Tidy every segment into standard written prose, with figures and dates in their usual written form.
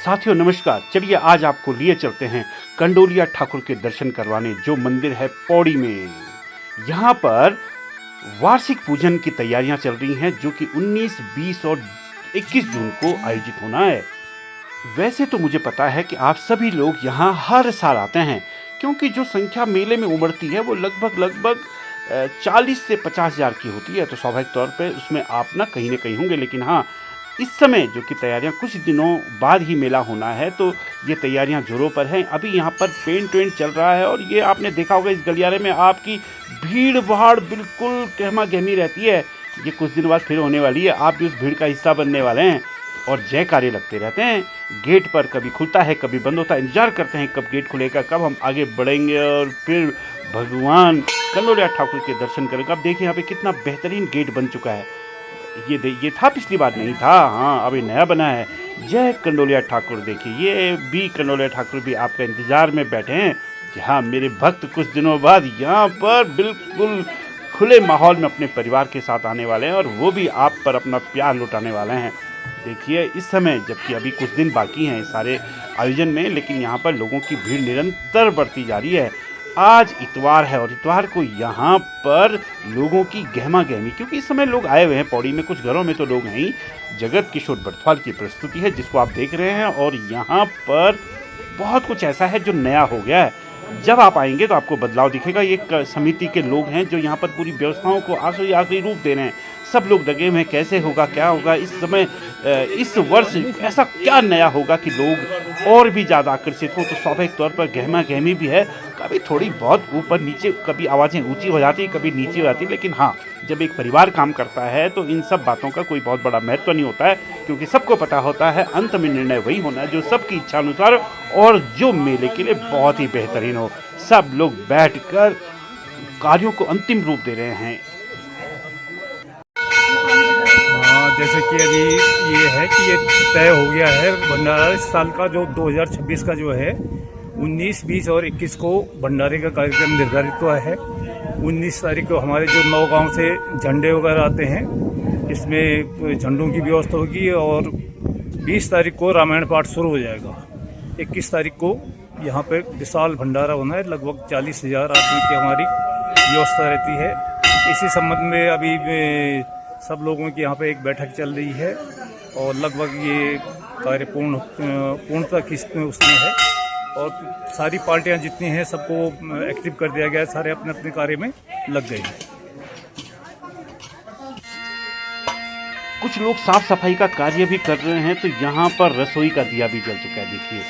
साथियों नमस्कार। चलिए आज आपको लिए चलते हैं कंडोलिया ठाकुर के दर्शन करवाने, जो मंदिर है पौड़ी में। यहाँ पर वार्षिक पूजन की तैयारियां चल रही हैं, जो कि 19, 20 और 21 जून को आयोजित होना है। वैसे तो मुझे पता है कि आप सभी लोग यहाँ हर साल आते हैं, क्योंकि जो संख्या मेले में उमड़ती है वो लगभग 40 से 50 हज़ार की होती है। तो स्वाभाविक तौर पे उसमें आप ना कहीं होंगे। लेकिन हाँ, इस समय जो कि तैयारियां कुछ दिनों बाद ही मेला होना है, तो ये तैयारियां जोरों पर हैं। अभी यहाँ पर पेंट वेंट चल रहा है और ये आपने देखा होगा इस गलियारे में आपकी भीड़ भाड़ बिल्कुल गहमा गहमी रहती है। ये कुछ दिन बाद फिर होने वाली है, आप भी उस भीड़ का हिस्सा बनने वाले हैं। और जयकारे लगते रहते हैं गेट पर, कभी खुलता है कभी बंद होता है। इंतजार करते हैं कब गेट खुलेगा, कब हम आगे बढ़ेंगे और फिर भगवान कंडोलिया ठाकुर के दर्शन करेंगे। अब देखिए यहाँ पे कितना बेहतरीन गेट बन चुका है। ये था, पिछली बार नहीं था। हाँ, अभी नया बना है। जय कंडोलिया ठाकुर। देखिए ये भी कंडोलिया ठाकुर भी आपका इंतजार में बैठे हैं कि हाँ, मेरे भक्त कुछ दिनों बाद यहाँ पर बिल्कुल खुले माहौल में अपने परिवार के साथ आने वाले हैं और वो भी आप पर अपना प्यार लुटाने वाले हैं। देखिए इस समय, जबकि अभी कुछ दिन बाकी हैं सारे आयोजन में, लेकिन यहाँ पर लोगों की भीड़ निरंतर बढ़ती जा रही है। आज इतवार है और इतवार को यहाँ पर लोगों की गहमा गहमी, क्योंकि इस समय लोग आए हुए हैं पौड़ी में। कुछ घरों में तो लोग हैं ही। जगत किशोर बर्थवाल की प्रस्तुति है जिसको आप देख रहे हैं, और यहाँ पर बहुत कुछ ऐसा है जो नया हो गया है। जब आप आएंगे तो आपको बदलाव दिखेगा। ये समिति के लोग हैं जो यहाँ पर पूरी व्यवस्थाओं को आखिरी रूप दे रहे हैं। सब लोग लगे हुए हैं कैसे होगा, क्या होगा इस समय, इस वर्ष ऐसा क्या नया होगा कि लोग और भी ज़्यादा आकर्षित हो। तो स्वाभाविक तौर पर गहमा गहमी भी है, कभी थोड़ी बहुत ऊपर नीचे, कभी आवाज़ें ऊंची हो जाती, कभी नीची हो जाती। लेकिन हाँ, जब एक परिवार काम करता है तो इन सब बातों का कोई बहुत बड़ा महत्व नहीं होता है, क्योंकि सबको पता होता है अंत में निर्णय वही होना है जो सबकी इच्छा अनुसार और जो मेले के लिए बहुत ही बेहतरीन हो। सब लोग बैठकर कार्यों को अंतिम रूप दे रहे हैं। जैसे कि अभी ये है कि ये तय हो गया है भंडारा इस साल का, जो 2026 का जो है 19, 20 और 21 को भंडारे का कार्यक्रम निर्धारित हुआ है। 19 तारीख को हमारे जो 9 गांव से झंडे वगैरह आते हैं, इसमें झंडों की व्यवस्था होगी। और 20 तारीख को रामायण पाठ शुरू हो जाएगा। 21 तारीख को यहाँ पे विशाल भंडारा होना है। लगभग 40 हज़ार आदमी की हमारी व्यवस्था रहती है। इसी संबंध में अभी सब लोगों की यहाँ पे एक बैठक चल रही है और लगभग ये कार्य पूर्णता की उसमें है। और सारी पार्टियां जितनी हैं सबको एक्टिव कर दिया गया है, सारे अपने अपने कार्य में लग गए हैं। कुछ लोग साफ सफाई का कार्य भी कर रहे हैं, तो यहाँ पर रसोई का दिया भी जल चुका है। देखिए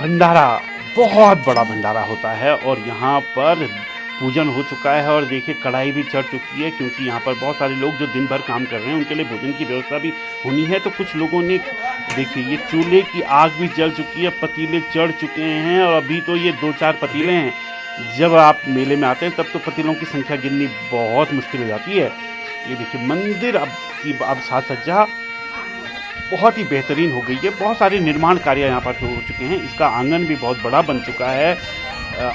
भंडारा, बहुत बड़ा भंडारा होता है और यहाँ पर पूजन हो चुका है। और देखिए कढ़ाई भी चढ़ चुकी है, क्योंकि यहाँ पर बहुत सारे लोग जो दिन भर काम कर रहे हैं उनके लिए भोजन की व्यवस्था भी होनी है। तो कुछ लोगों ने, देखिए ये चूल्हे की आग भी जल चुकी है, पतीले चढ़ चुके हैं और अभी तो ये 2-4 पतीले हैं। जब आप मेले में आते हैं तब तो पतीलों की संख्या गिननी बहुत मुश्किल हो जाती है। ये देखिए मंदिर अब साज सज्जा बहुत ही बेहतरीन हो गई है। बहुत सारे निर्माण कार्य यहाँ पर हो चुके हैं। इसका आंगन भी बहुत बड़ा बन चुका है।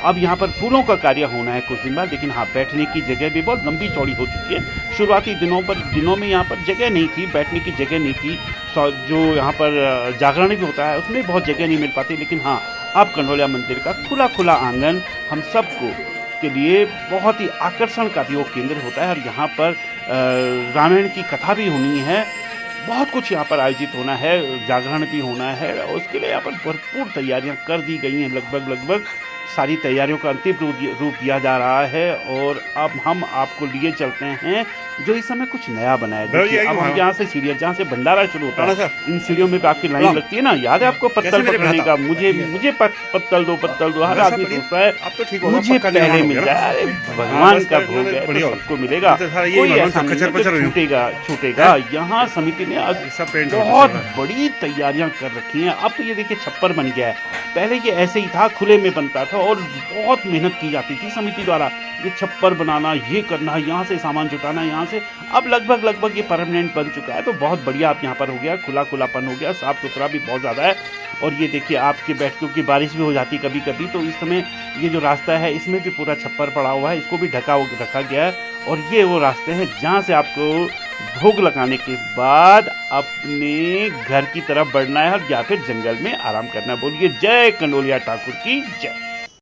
अब यहाँ पर फूलों का कार्य होना है कुछ दिन बाद। लेकिन हाँ, बैठने की जगह भी बहुत लंबी चौड़ी हो चुकी है। शुरुआती दिनों में यहाँ पर जगह नहीं थी, बैठने की जगह नहीं थी। जो यहाँ पर जागरण भी होता है उसमें बहुत जगह नहीं मिल पाती। लेकिन हाँ, अब कंडोलिया मंदिर का खुला आंगन हम सबको के लिए बहुत ही आकर्षण का भी वो केंद्र होता है। और यहाँ पर रामायण की कथा भी होनी है। बहुत कुछ यहाँ पर आयोजित होना है, जागरण भी होना है। और उसके लिए यहाँ पर भरपूर तैयारियाँ कर दी गई हैं। लगभग सारी तैयारियों का अंतिम रूप दिया जा रहा है। और अब हम आपको लिए चलते हैं जो इस समय कुछ नया बना है। देखिए अब हम यहाँ से सीढ़ियाँ, जहाँ से भंडारा शुरू होता है, इन सीढ़ियों में आपकी लाइन लगती है ना, याद है आपको? पत्तल पकड़ने का, मुझे पत्तल दो। हर आदमी सोचता है मुझे पहले मिल जाए। अरे भगवान का भोग है तो सबको मिलेगा, कोई ऐसा नहीं छूटेगा। यहाँ समिति ने बहुत बड़ी तैयारियां कर रखी हैं। अब तो ये देखिए छप्पर बन गया है। पहले ये ऐसे ही था, खुले में बनता था और बहुत मेहनत की जाती थी समिति द्वारा। ये छप्पर बनाना, ये करना, यहाँ से सामान जुटाना, यहाँ से। अब लगभग ये परमानेंट बन चुका है। तो बहुत बढ़िया आप यहाँ पर हो गया, खुलापन हो गया, साफ सुथरा भी बहुत ज़्यादा है। और ये देखिए आपके बैठकों की बारिश भी हो जाती कभी कभी, तो इस समय ये जो रास्ता है इसमें भी पूरा छप्पर पड़ा हुआ है, इसको भी ढका गया है। और ये वो रास्ते हैं जहाँ से आपको भोग लगाने के बाद अपने घर की तरफ बढ़ना है और या फिर जंगल में आराम करना। बोलिए जय कंडोलिया ठाकुर की जय।